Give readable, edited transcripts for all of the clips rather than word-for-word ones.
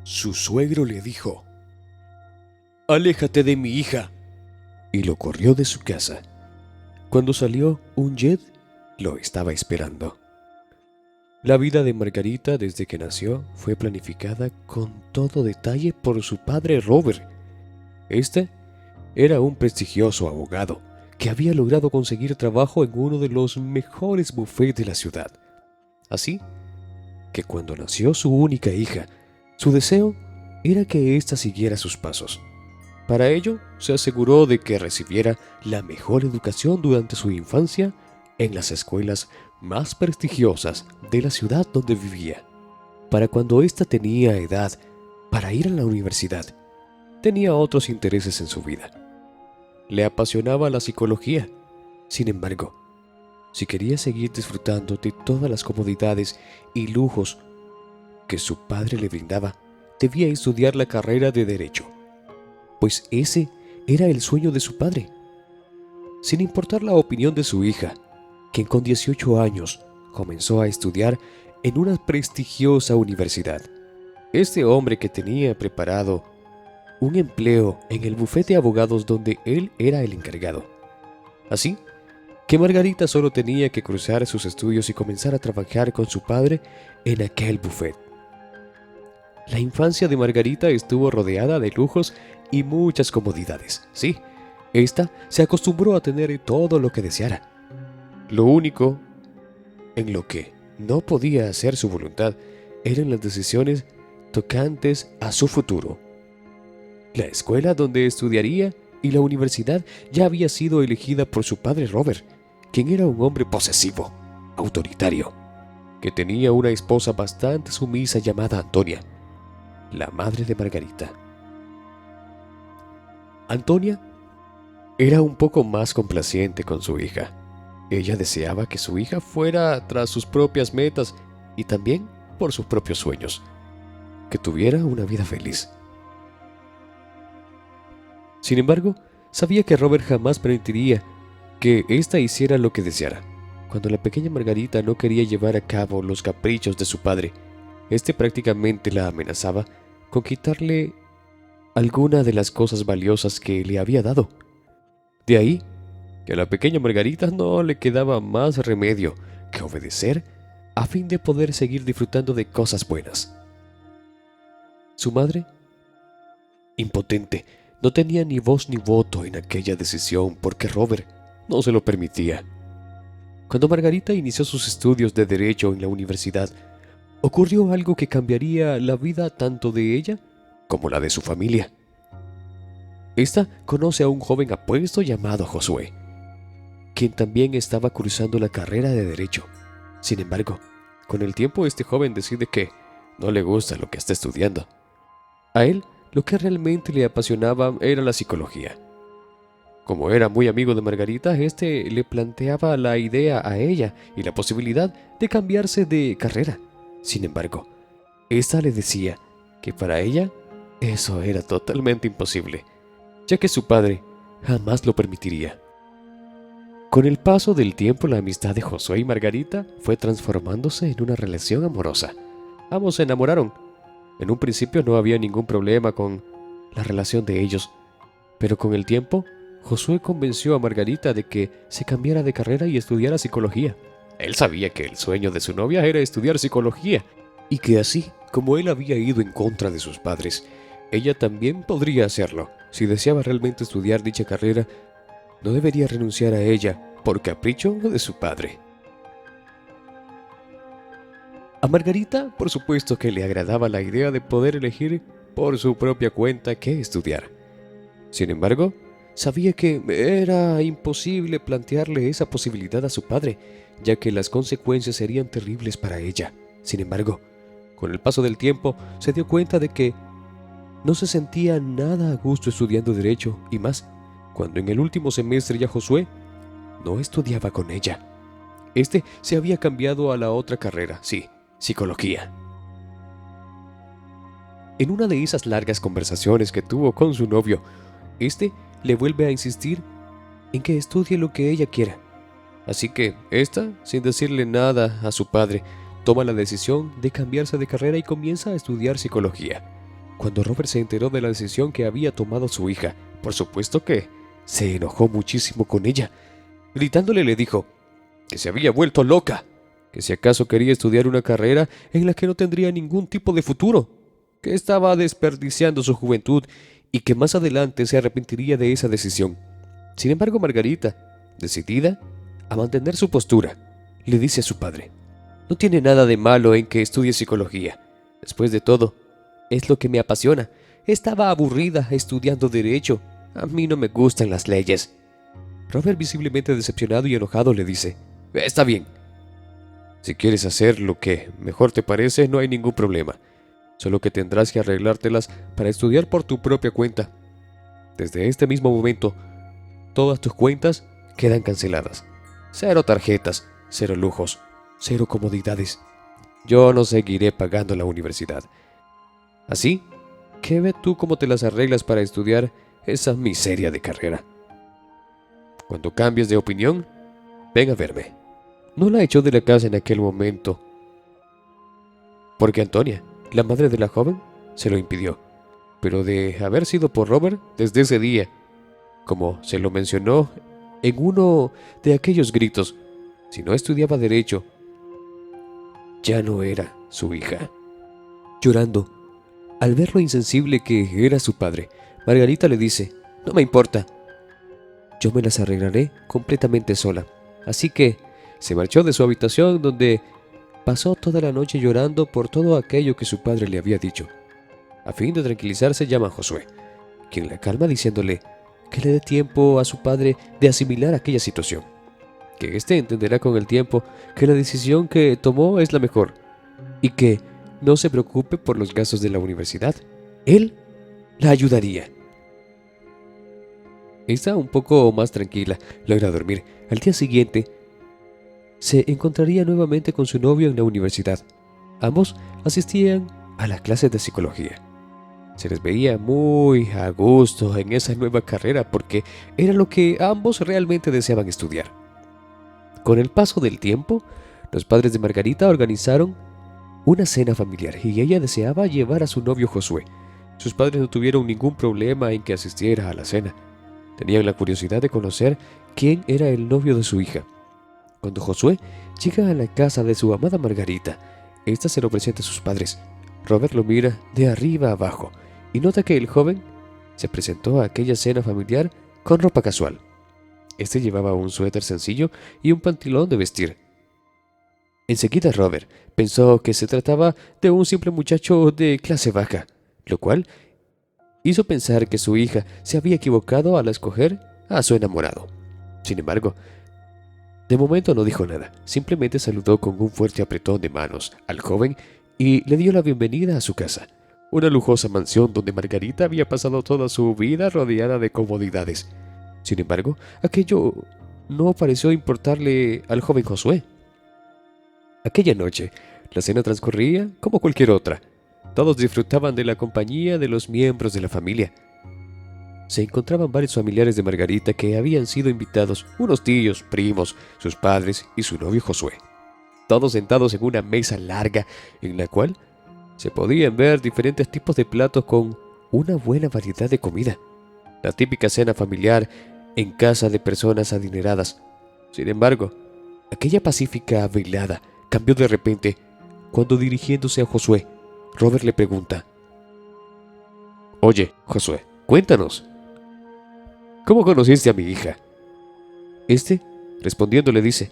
Su suegro le dijo: «Aléjate de mi hija», y lo corrió de su casa. Cuando salió, un jet lo estaba esperando. La vida de Margarita desde que nació fue planificada con todo detalle por su padre Robert. Este era un prestigioso abogado que había logrado conseguir trabajo en uno de los mejores bufetes de la ciudad. Así que cuando nació su única hija, su deseo era que ésta siguiera sus pasos. Para ello, se aseguró de que recibiera la mejor educación durante su infancia en las escuelas más prestigiosas de la ciudad donde vivía. Para cuando ésta tenía edad para ir a la universidad, tenía otros intereses en su vida. Le apasionaba la psicología. Sin embargo, si quería seguir disfrutando de todas las comodidades y lujos que su padre le brindaba, debía estudiar la carrera de Derecho, pues ese era el sueño de su padre. Sin importar la opinión de su hija, quien con 18 años comenzó a estudiar en una prestigiosa universidad. Este hombre que tenía preparado un empleo en el bufete de abogados donde él era el encargado. Así que Margarita solo tenía que cruzar sus estudios y comenzar a trabajar con su padre en aquel bufete. La infancia de Margarita estuvo rodeada de lujos y muchas comodidades. Sí, esta se acostumbró a tener todo lo que deseara. Lo único en lo que no podía hacer su voluntad eran las decisiones tocantes a su futuro. La escuela donde estudiaría y la universidad ya había sido elegida por su padre Robert, quien era un hombre posesivo, autoritario, que tenía una esposa bastante sumisa llamada Antonia, la madre de Margarita. Antonia era un poco más complaciente con su hija. Ella deseaba que su hija fuera tras sus propias metas y también por sus propios sueños, que tuviera una vida feliz. Sin embargo, sabía que Robert jamás permitiría que ésta hiciera lo que deseara. Cuando la pequeña Margarita no quería llevar a cabo los caprichos de su padre, este prácticamente la amenazaba con quitarle alguna de las cosas valiosas que le había dado. De ahí que a la pequeña Margarita no le quedaba más remedio que obedecer a fin de poder seguir disfrutando de cosas buenas. Su madre, impotente, no tenía ni voz ni voto en aquella decisión porque Robert no se lo permitía. Cuando Margarita inició sus estudios de Derecho en la universidad, ocurrió algo que cambiaría la vida tanto de ella como la de su familia. Esta conoce a un joven apuesto llamado Josué, quien también estaba cursando la carrera de Derecho. Sin embargo, con el tiempo este joven decide que no le gusta lo que está estudiando. A él lo que realmente le apasionaba era la psicología. Como era muy amigo de Margarita, este le planteaba la idea a ella y la posibilidad de cambiarse de carrera. Sin embargo, esta le decía que para ella eso era totalmente imposible, ya que su padre jamás lo permitiría. Con el paso del tiempo, la amistad de Josué y Margarita fue transformándose en una relación amorosa. Ambos se enamoraron. En un principio no había ningún problema con la relación de ellos, pero con el tiempo, Josué convenció a Margarita de que se cambiara de carrera y estudiara psicología. Él sabía que el sueño de su novia era estudiar psicología, y que así como él había ido en contra de sus padres, ella también podría hacerlo. Si deseaba realmente estudiar dicha carrera, no debería renunciar a ella por capricho de su padre. A Margarita, por supuesto que le agradaba la idea de poder elegir por su propia cuenta qué estudiar. Sin embargo, sabía que era imposible plantearle esa posibilidad a su padre, ya que las consecuencias serían terribles para ella. Sin embargo, con el paso del tiempo, se dio cuenta de que no se sentía nada a gusto estudiando Derecho, y más, cuando en el último semestre ya Josué no estudiaba con ella. Este se había cambiado a la otra carrera, sí, psicología. En una de esas largas conversaciones que tuvo con su novio, este le vuelve a insistir en que estudie lo que ella quiera. Así que esta, sin decirle nada a su padre, toma la decisión de cambiarse de carrera y comienza a estudiar psicología. Cuando Robert se enteró de la decisión que había tomado su hija, por supuesto que se enojó muchísimo con ella. Gritándole le dijo que se había vuelto loca, que si acaso quería estudiar una carrera en la que no tendría ningún tipo de futuro, que estaba desperdiciando su juventud y que más adelante se arrepentiría de esa decisión. Sin embargo, Margarita, decidida a mantener su postura, le dice a su padre: no tiene nada de malo en que estudie psicología. Después de todo, es lo que me apasiona. Estaba aburrida estudiando derecho. A mí no me gustan las leyes. Robert, visiblemente decepcionado y enojado, le dice: está bien. Si quieres hacer lo que mejor te parece, no hay ningún problema. Solo que tendrás que arreglártelas para estudiar por tu propia cuenta. Desde este mismo momento, todas tus cuentas quedan canceladas. 0 tarjetas, 0 lujos, 0 comodidades. Yo no seguiré pagando la universidad. Así que ve tú cómo te las arreglas para estudiar esa miseria de carrera. Cuando cambies de opinión, ven a verme. No la echó de la casa en aquel momento, porque Antonia, la madre de la joven, se lo impidió. Pero de haber sido por Robert, desde ese día, como se lo mencionó en uno de aquellos gritos, si no estudiaba derecho, ya no era su hija. Llorando, al ver lo insensible que era su padre, Margarita le dice: no me importa, yo me las arreglaré completamente sola. Así que se marchó de su habitación, donde pasó toda la noche llorando por todo aquello que su padre le había dicho. A fin de tranquilizarse, llama a Josué, quien la calma diciéndole que le dé tiempo a su padre de asimilar aquella situación, que éste entenderá con el tiempo que la decisión que tomó es la mejor y que no se preocupe por los gastos de la universidad. Él la ayudaría. Está un poco más tranquila, logra dormir. Al día siguiente, se encontraría nuevamente con su novio en la universidad. Ambos asistían a las clases de psicología. Se les veía muy a gusto en esa nueva carrera porque era lo que ambos realmente deseaban estudiar. Con el paso del tiempo, los padres de Margarita organizaron una cena familiar y ella deseaba llevar a su novio Josué. Sus padres no tuvieron ningún problema en que asistiera a la cena. Tenían la curiosidad de conocer quién era el novio de su hija. Cuando Josué llega a la casa de su amada Margarita, ésta se lo presenta a sus padres. Robert lo mira de arriba a abajo y nota que el joven se presentó a aquella cena familiar con ropa casual. Este llevaba un suéter sencillo y un pantalón de vestir. Enseguida Robert pensó que se trataba de un simple muchacho de clase baja, lo cual hizo pensar que su hija se había equivocado al escoger a su enamorado. Sin embargo, de momento no dijo nada, simplemente saludó con un fuerte apretón de manos al joven y le dio la bienvenida a su casa, una lujosa mansión donde Margarita había pasado toda su vida rodeada de comodidades. Sin embargo, aquello no pareció importarle al joven Josué. Aquella noche, la cena transcurría como cualquier otra. Todos disfrutaban de la compañía de los miembros de la familia. Se encontraban varios familiares de Margarita que habían sido invitados, unos tíos, primos, sus padres y su novio Josué. Todos sentados en una mesa larga en la cual se podían ver diferentes tipos de platos con una buena variedad de comida. La típica cena familiar en casa de personas adineradas. Sin embargo, aquella pacífica velada cambió de repente cuando, dirigiéndose a Josué, Robert le pregunta: oye, Josué, cuéntanos, ¿cómo conociste a mi hija? Este, respondiendo, le dice: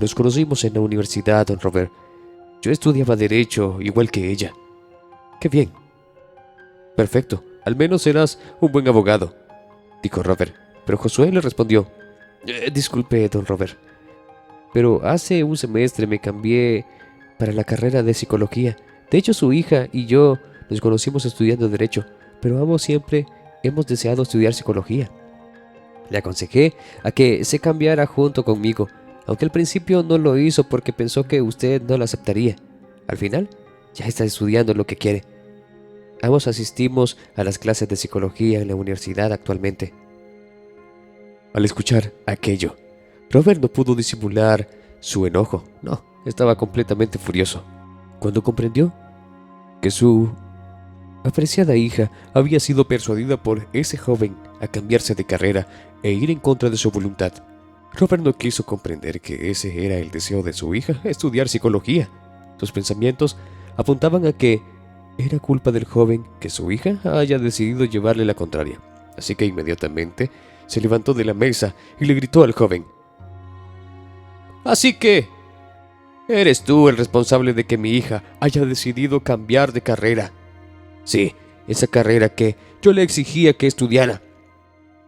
nos conocimos en la universidad, don Robert. Yo estudiaba derecho igual que ella. ¡Qué bien! Perfecto, al menos serás un buen abogado, dijo Robert. Pero Josué le respondió: disculpe, don Robert, pero hace un semestre me cambié para la carrera de psicología. De hecho, su hija y yo nos conocimos estudiando derecho, pero ambos siempre hemos deseado estudiar psicología. Le aconsejé a que se cambiara junto conmigo, aunque al principio no lo hizo porque pensó que usted no lo aceptaría. Al final, ya está estudiando lo que quiere. Ambos asistimos a las clases de psicología en la universidad actualmente. Al escuchar aquello, Robert no pudo disimular su enojo. No, estaba completamente furioso. Cuando comprendió que su apreciada hija había sido persuadida por ese joven a cambiarse de carrera e ir en contra de su voluntad. Robert no quiso comprender que ese era el deseo de su hija, estudiar psicología. Sus pensamientos apuntaban a que era culpa del joven que su hija haya decidido llevarle la contraria. Así que inmediatamente se levantó de la mesa y le gritó al joven: «Así que eres tú el responsable de que mi hija haya decidido cambiar de carrera. Sí, esa carrera que yo le exigía que estudiara.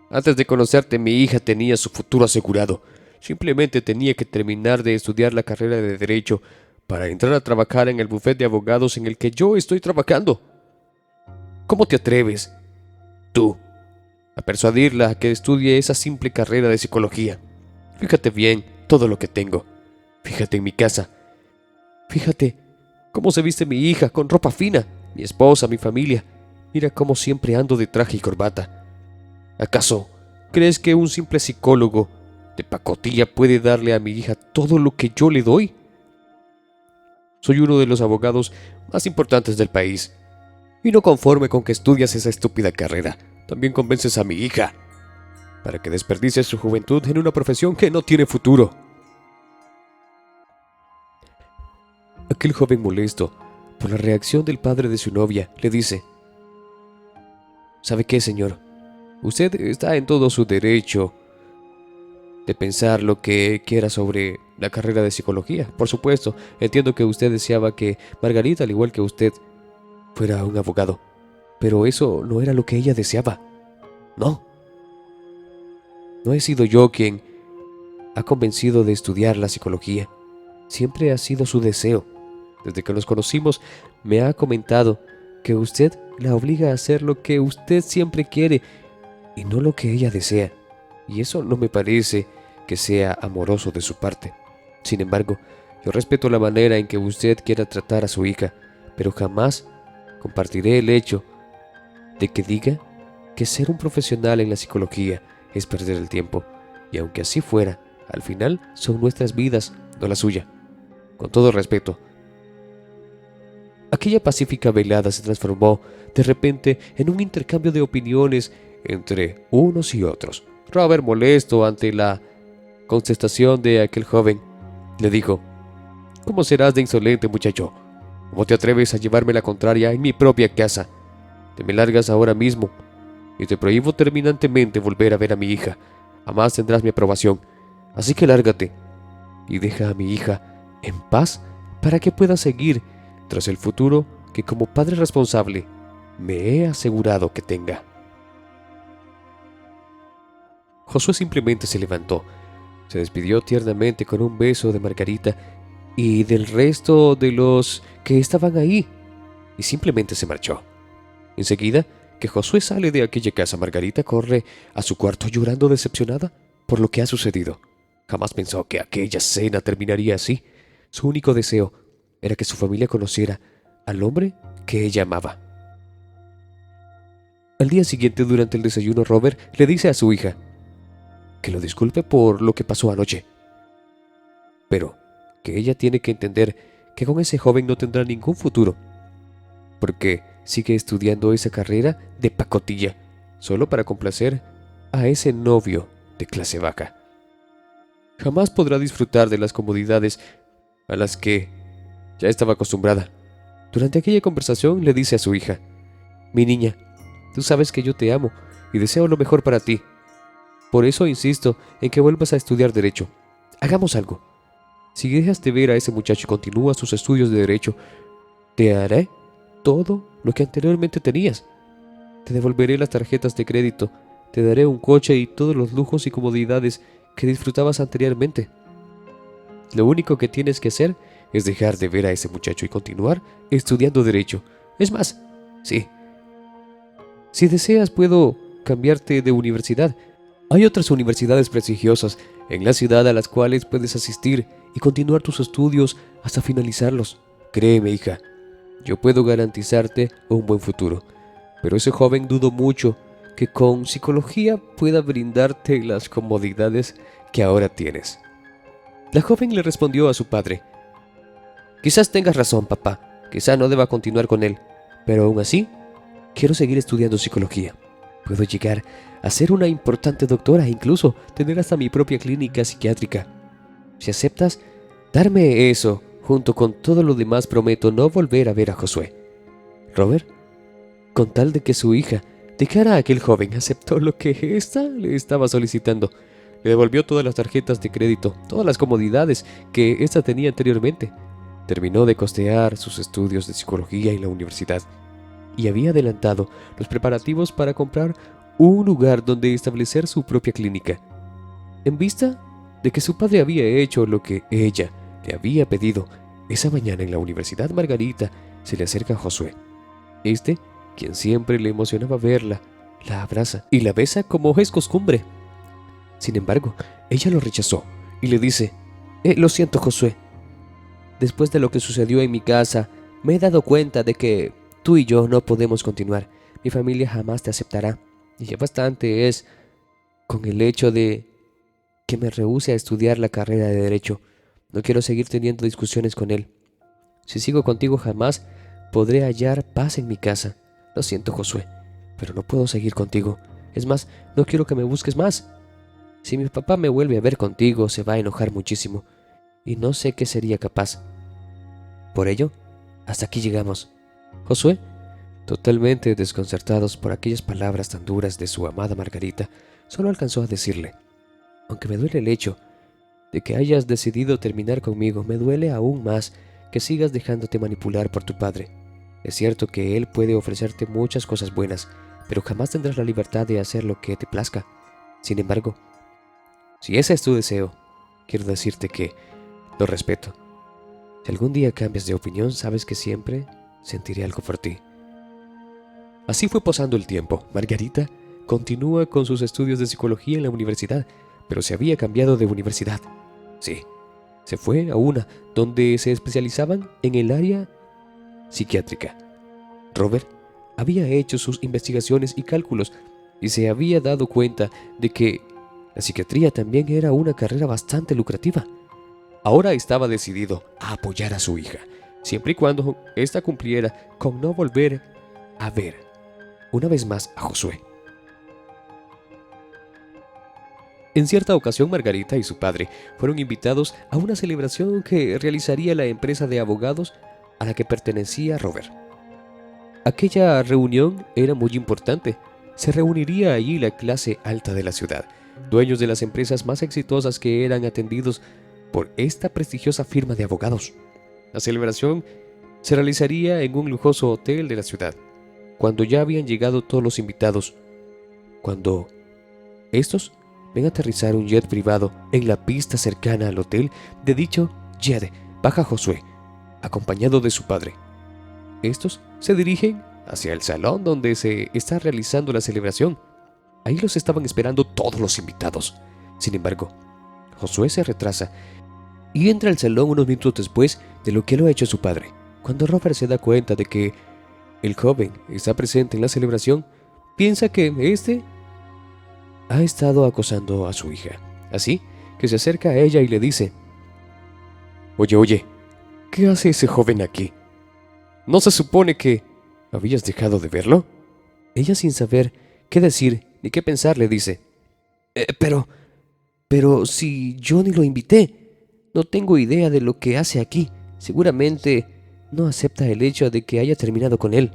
Antes de conocerte, mi hija tenía su futuro asegurado. Simplemente tenía que terminar de estudiar la carrera de Derecho para entrar a trabajar en el bufete de abogados en el que yo estoy trabajando. ¿Cómo te atreves, tú, a persuadirla a que estudie esa simple carrera de psicología? Fíjate bien todo lo que tengo. Fíjate en mi casa. Fíjate cómo se viste mi hija, con ropa fina, mi esposa, mi familia. Mira cómo siempre ando de traje y corbata. ¿Acaso crees que un simple psicólogo de pacotilla puede darle a mi hija todo lo que yo le doy? Soy uno de los abogados más importantes del país. Y no conforme con que estudias esa estúpida carrera, también convences a mi hija para que desperdicie su juventud en una profesión que no tiene futuro». Aquel joven, molesto por la reacción del padre de su novia, le dice: «¿Sabe qué, señor? Usted está en todo su derecho de pensar lo que quiera sobre la carrera de psicología. Por supuesto, entiendo que usted deseaba que Margarita, al igual que usted, fuera un abogado. Pero eso no era lo que ella deseaba. No. No he sido yo quien ha convencido de estudiar la psicología. Siempre ha sido su deseo. Desde que nos conocimos, me ha comentado que usted la obliga a hacer lo que usted siempre quiere y no lo que ella desea. Y eso no me parece que sea amoroso de su parte. Sin embargo, yo respeto la manera en que usted quiera tratar a su hija, pero jamás compartiré el hecho de que diga que ser un profesional en la psicología es perder el tiempo. Y aunque así fuera, al final son nuestras vidas, no la suya. Con todo respeto». Aquella pacífica velada se transformó de repente en un intercambio de opiniones entre unos y otros. Robert, molesto ante la contestación de aquel joven, le dijo: «¿Cómo serás de insolente, muchacho? ¿Cómo te atreves a llevarme la contraria en mi propia casa? Te me largas ahora mismo y te prohíbo terminantemente volver a ver a mi hija. Jamás tendrás mi aprobación. Así que lárgate y deja a mi hija en paz para que pueda seguir tras el futuro que como padre responsable me he asegurado que tenga». Josué simplemente se levantó, se despidió tiernamente con un beso de Margarita y del resto de los que estaban ahí, y simplemente se marchó. Enseguida que Josué sale de aquella casa, Margarita corre a su cuarto llorando decepcionada por lo que ha sucedido. Jamás pensó que aquella cena terminaría así. Su único deseo era que su familia conociera al hombre que ella amaba. Al día siguiente, durante el desayuno, Robert le dice a su hija que lo disculpe por lo que pasó anoche, pero que ella tiene que entender que con ese joven no tendrá ningún futuro, porque sigue estudiando esa carrera de pacotilla, solo para complacer a ese novio de clase baja. Jamás podrá disfrutar de las comodidades a las que ya estaba acostumbrada. Durante aquella conversación le dice a su hija: «Mi niña, tú sabes que yo te amo y deseo lo mejor para ti. Por eso insisto en que vuelvas a estudiar Derecho. Hagamos algo. Si dejas de ver a ese muchacho y continúas tus estudios de Derecho, te haré todo lo que anteriormente tenías. Te devolveré las tarjetas de crédito, te daré un coche y todos los lujos y comodidades que disfrutabas anteriormente. Lo único que tienes que hacer es dejar de ver a ese muchacho y continuar estudiando Derecho. Es más, sí, si deseas puedo cambiarte de universidad. Hay otras universidades prestigiosas en la ciudad a las cuales puedes asistir y continuar tus estudios hasta finalizarlos. Créeme, hija, yo puedo garantizarte un buen futuro, pero ese joven dudo mucho que con psicología pueda brindarte las comodidades que ahora tienes». La joven le respondió a su padre: «Quizás tengas razón, papá, quizá no deba continuar con él, pero aún así Quiero seguir estudiando psicología. Puedo llegar a ser una importante doctora e incluso tener hasta mi propia clínica psiquiátrica. Si aceptas darme eso, junto con todo lo demás, prometo no volver a ver a Josué. Robert, con tal de que su hija dejara a aquel joven, aceptó lo que ésta le estaba solicitando. Le devolvió todas las tarjetas de crédito, todas las comodidades que ésta tenía anteriormente. Terminó de costear sus estudios de psicología en la universidad y había adelantado los preparativos para comprar un lugar donde establecer su propia clínica. En vista de que su padre había hecho lo que ella le había pedido, esa mañana en la Universidad Margarita se le acerca a Josué. Quien siempre le emocionaba verla, la abraza y la besa como es costumbre. Sin embargo, ella lo rechazó y le dice: Lo siento, Josué. Después de lo que sucedió en mi casa, me he dado cuenta de que tú y yo no podemos continuar. Mi familia jamás te aceptará. Y ya bastante es con el hecho de que me rehúse a estudiar la carrera de Derecho. No quiero seguir teniendo discusiones con él. Si sigo contigo jamás podré hallar paz en mi casa. Lo siento, Josué, pero no puedo seguir contigo. Es más, no quiero que me busques más. Si mi papá me vuelve a ver contigo, se va a enojar muchísimo, y no sé qué sería capaz. Por ello, hasta aquí llegamos. Josué, totalmente desconcertados por aquellas palabras tan duras de su amada Margarita, solo alcanzó a decirle: aunque me duele el hecho de que hayas decidido terminar conmigo, me duele aún más que sigas dejándote manipular por tu padre. Es cierto que él puede ofrecerte muchas cosas buenas, pero jamás tendrás la libertad de hacer lo que te plazca. Sin embargo, si ese es tu deseo, quiero decirte que lo respeto. Si algún día cambias de opinión, sabes que siempre sentiré algo por ti. Así fue pasando el tiempo. Margarita continúa con sus estudios de psicología en la universidad, pero se había cambiado de universidad. Sí, se fue a una donde se especializaban en el área psiquiátrica. Robert había hecho sus investigaciones y cálculos y se había dado cuenta de que la psiquiatría también era una carrera bastante lucrativa. Ahora estaba decidido a apoyar a su hija, siempre y cuando ésta cumpliera con no volver a ver una vez más a Josué. En cierta ocasión, Margarita y su padre fueron invitados a una celebración que realizaría la empresa de abogados a la que pertenecía Robert. Aquella reunión era muy importante. Se reuniría allí la clase alta de la ciudad, dueños de las empresas más exitosas que eran atendidos por esta prestigiosa firma de abogados. La celebración se realizaría en un lujoso hotel de la ciudad. Cuando ya habían llegado todos los invitados, cuando estos ven aterrizar un jet privado en la pista cercana al hotel, de dicho jet baja Josué, acompañado de su padre. Estos se dirigen hacia el salón donde se está realizando la celebración. Ahí los estaban esperando todos los invitados. Sin embargo, Josué se retrasa y entra al salón unos minutos después de lo que lo ha hecho su padre. Cuando Robert se da cuenta de que el joven está presente en la celebración, piensa que este ha estado acosando a su hija. Así que se acerca a ella y le dice: Oye, ¿qué hace ese joven aquí? ¿No se supone que habías dejado de verlo? Ella, sin saber qué decir ni qué pensar, le dice: Pero si yo ni lo invité, no tengo idea de lo que hace aquí. Seguramente no acepta el hecho de que haya terminado con él.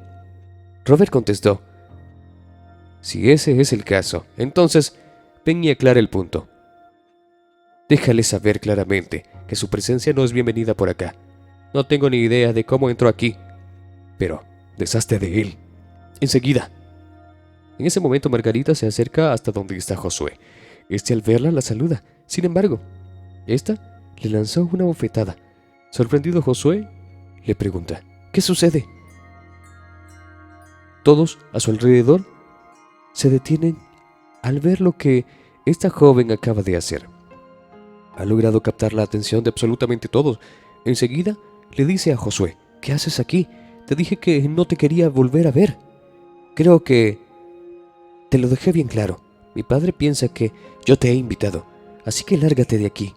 Robert contestó: si ese es el caso, entonces ven y aclara el punto. Déjale saber claramente que su presencia no es bienvenida por acá. No tengo ni idea de cómo entró aquí, pero deshazte de él enseguida. En ese momento, Margarita se acerca hasta donde está Josué. Al verla la saluda. Sin embargo, esta le lanzó una bofetada. Sorprendido, Josué le pregunta: ¿qué sucede? Todos a su alrededor se detienen al ver lo que esta joven acaba de hacer. Ha logrado captar la atención de absolutamente todos. Enseguida le dice a Josué: ¿qué haces aquí? Te dije que no te quería volver a ver. Creo que te lo dejé bien claro. Mi padre piensa que yo te he invitado, así que lárgate de aquí.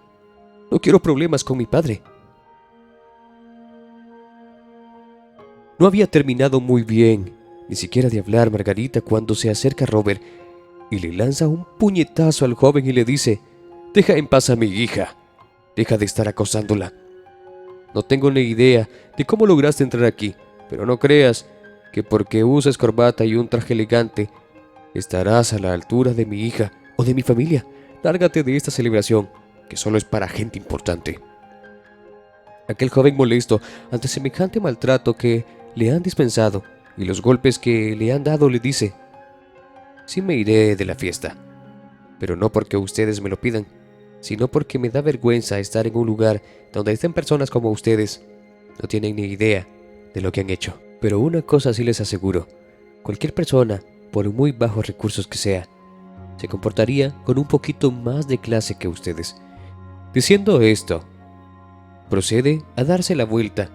No quiero problemas con mi padre. No había terminado muy bien ni siquiera de hablar Margarita cuando se acerca a Robert y le lanza un puñetazo al joven y le dice: «Deja en paz a mi hija. Deja de estar acosándola. No tengo ni idea de cómo lograste entrar aquí, pero no creas que porque usas corbata y un traje elegante estarás a la altura de mi hija o de mi familia. Lárgate de esta celebración, que solo es para gente importante». Aquel joven, molesto ante semejante maltrato que le han dispensado y los golpes que le han dado, le dice: «Sí me iré de la fiesta, pero no porque ustedes me lo pidan, sino porque me da vergüenza estar en un lugar donde estén personas como ustedes. No tienen ni idea de lo que han hecho. Pero una cosa sí les aseguro: cualquier persona, por muy bajos recursos que sea, se comportaría con un poquito más de clase que ustedes». Diciendo esto, procede a darse la vuelta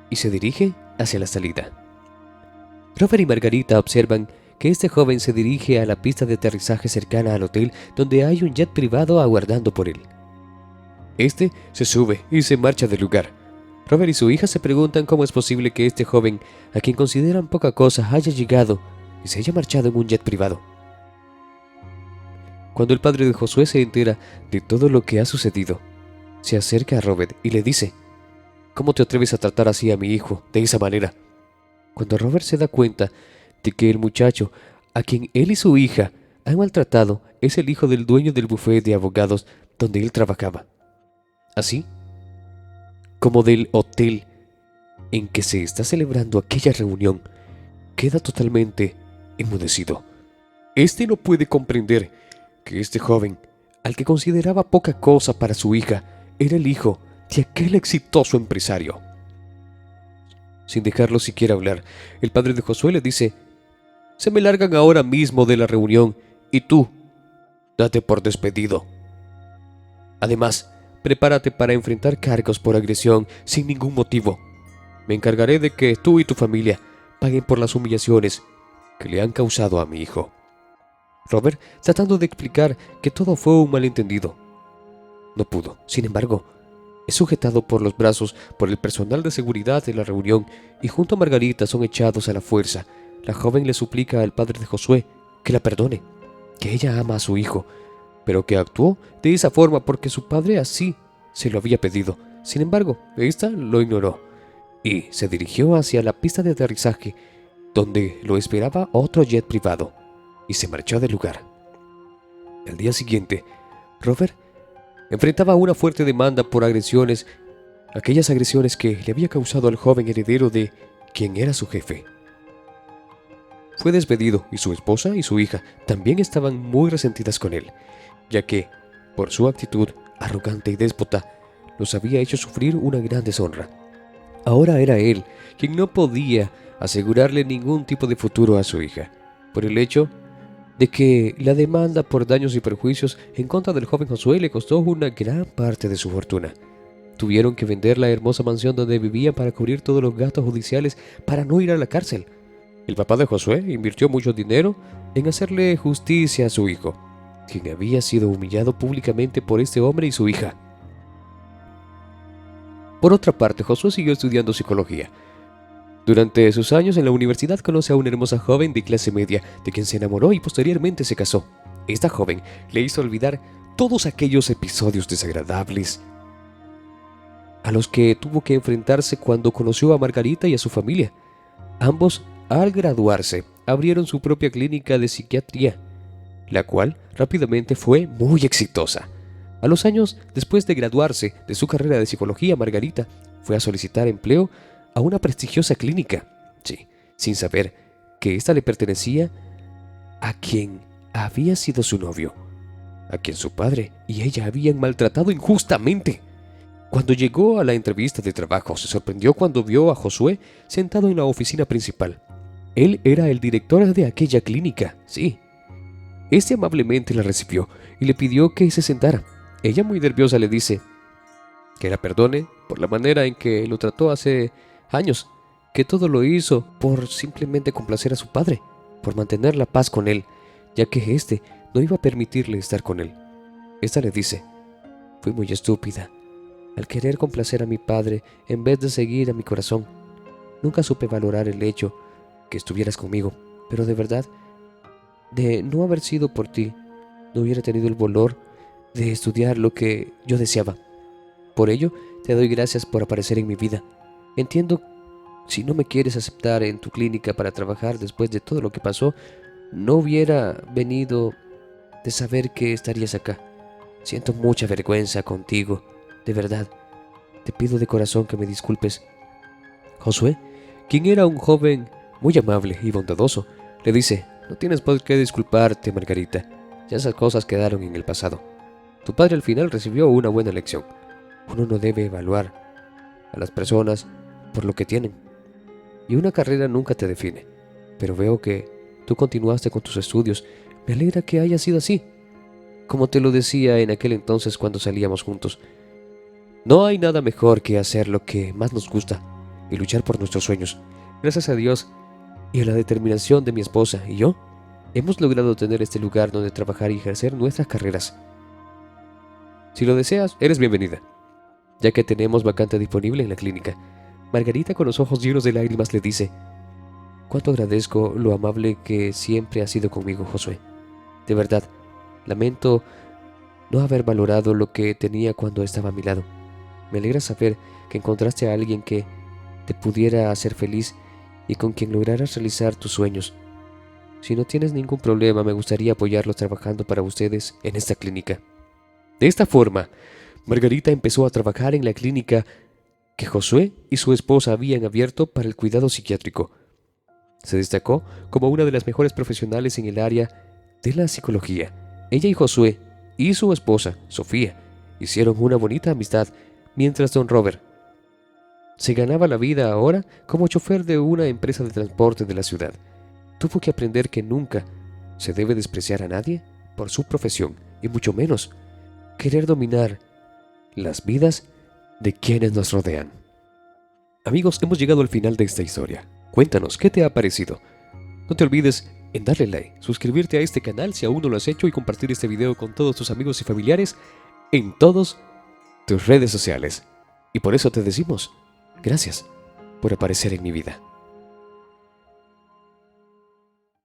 y se dirige hacia la salida. Robert y Margarita observan que este joven se dirige a la pista de aterrizaje cercana al hotel, donde hay un jet privado aguardando por él. Este se sube y se marcha del lugar. Robert y su hija se preguntan cómo es posible que este joven, a quien consideran poca cosa, haya llegado y se haya marchado en un jet privado. Cuando el padre de Josué se entera de todo lo que ha sucedido, se acerca a Robert y le dice: «¿Cómo te atreves a tratar así a mi hijo, de esa manera?». Cuando Robert se da cuenta de que el muchacho a quien él y su hija han maltratado es el hijo del dueño del bufete de abogados donde él trabajaba, así como del hotel en que se está celebrando aquella reunión, queda totalmente enmudecido. Este no puede comprender que este joven, al que consideraba poca cosa para su hija, era el hijo de aquel exitoso empresario. Sin dejarlo siquiera hablar, el padre de Josué le dice: «Se me largan ahora mismo de la reunión y tú, date por despedido. Además, prepárate para enfrentar cargos por agresión sin ningún motivo. Me encargaré de que tú y tu familia paguen por las humillaciones que le han causado a mi hijo». Robert, tratando de explicar que todo fue un malentendido, no pudo. Sin embargo, es sujetado por los brazos por el personal de seguridad de la reunión y junto a Margarita son echados a la fuerza. La joven le suplica al padre de Josué que la perdone, que ella ama a su hijo, pero que actuó de esa forma porque su padre así se lo había pedido. Sin embargo, ésta lo ignoró y se dirigió hacia la pista de aterrizaje, donde lo esperaba otro jet privado, y se marchó del lugar. Al día siguiente, Robert enfrentaba una fuerte demanda por agresiones, aquellas agresiones que le había causado al joven heredero de quien era su jefe. Fue despedido y su esposa y su hija también estaban muy resentidas con él, ya que, por su actitud arrogante y déspota, los había hecho sufrir una gran deshonra. Ahora era él quien no podía asegurarle ningún tipo de futuro a su hija, por el hecho de que la demanda por daños y perjuicios en contra del joven Josué le costó una gran parte de su fortuna. Tuvieron que vender la hermosa mansión donde vivían para cubrir todos los gastos judiciales para no ir a la cárcel. El papá de Josué invirtió mucho dinero en hacerle justicia a su hijo, quien había sido humillado públicamente por este hombre y su hija. Por otra parte, Josué siguió estudiando psicología. Durante sus años en la universidad conoce a una hermosa joven de clase media, de quien se enamoró y posteriormente se casó. Esta joven le hizo olvidar todos aquellos episodios desagradables a los que tuvo que enfrentarse cuando conoció a Margarita y a su familia. Ambos, al graduarse, abrieron su propia clínica de psiquiatría, la cual rápidamente fue muy exitosa. A los años después de graduarse de su carrera de psicología, Margarita fue a solicitar empleo a una prestigiosa clínica, sí, sin saber que ésta le pertenecía a quien había sido su novio, a quien su padre y ella habían maltratado injustamente. Cuando llegó a la entrevista de trabajo, se sorprendió cuando vio a Josué sentado en la oficina principal. Él era el director de aquella clínica, sí. Este amablemente la recibió y le pidió que se sentara. Ella, muy nerviosa, le dice que la perdone por la manera en que lo trató hace años, que todo lo hizo por simplemente complacer a su padre, por mantener la paz con él, ya que éste no iba a permitirle estar con él. Esta le dice: «Fui muy estúpida al querer complacer a mi padre en vez de seguir a mi corazón. Nunca supe valorar el hecho que estuvieras conmigo, pero de verdad, de no haber sido por ti, no hubiera tenido el valor de estudiar lo que yo deseaba. Por ello, te doy gracias por aparecer en mi vida. Entiendo si no me quieres aceptar en tu clínica para trabajar después de todo lo que pasó, no hubiera venido de saber que estarías acá. Siento mucha vergüenza contigo, de verdad. Te pido de corazón que me disculpes. Josué, quien era un joven muy amable y bondadoso, le dice: no tienes por qué disculparte, Margarita. Ya esas cosas quedaron en el pasado. Tu padre al final recibió una buena lección. Uno no debe evaluar a las personas por lo que tienen. Y una carrera nunca te define. Pero veo que tú continuaste con tus estudios. Me alegra que haya sido así. Como te lo decía en aquel entonces cuando salíamos juntos, no hay nada mejor que hacer lo que más nos gusta y luchar por nuestros sueños. Gracias a Dios y a la determinación de mi esposa y yo, hemos logrado tener este lugar donde trabajar y ejercer nuestras carreras. Si lo deseas, eres bienvenida, ya que tenemos vacante disponible en la clínica. Margarita, con los ojos llenos de lágrimas, le dice: cuánto agradezco lo amable que siempre has sido conmigo, Josué. De verdad, lamento no haber valorado lo que tenía cuando estaba a mi lado. Me alegra saber que encontraste a alguien que te pudiera hacer feliz y con quien lograras realizar tus sueños. Si no tienes ningún problema, me gustaría apoyarlos trabajando para ustedes en esta clínica. De esta forma, Margarita empezó a trabajar en la clínica que Josué y su esposa habían abierto para el cuidado psiquiátrico. Se destacó como una de las mejores profesionales en el área de la psicología. Ella y Josué y su esposa, Sofía, hicieron una bonita amistad, mientras don Robert se ganaba la vida ahora como chofer de una empresa de transporte de la ciudad. Tuvo que aprender que nunca se debe despreciar a nadie por su profesión, y mucho menos querer dominar las vidas de quienes nos rodean. Amigos, hemos llegado al final de esta historia. Cuéntanos, ¿qué te ha parecido? No te olvides en darle like, suscribirte a este canal si aún no lo has hecho y compartir este video con todos tus amigos y familiares en todas tus redes sociales. Y por eso te decimos: gracias por aparecer en mi vida.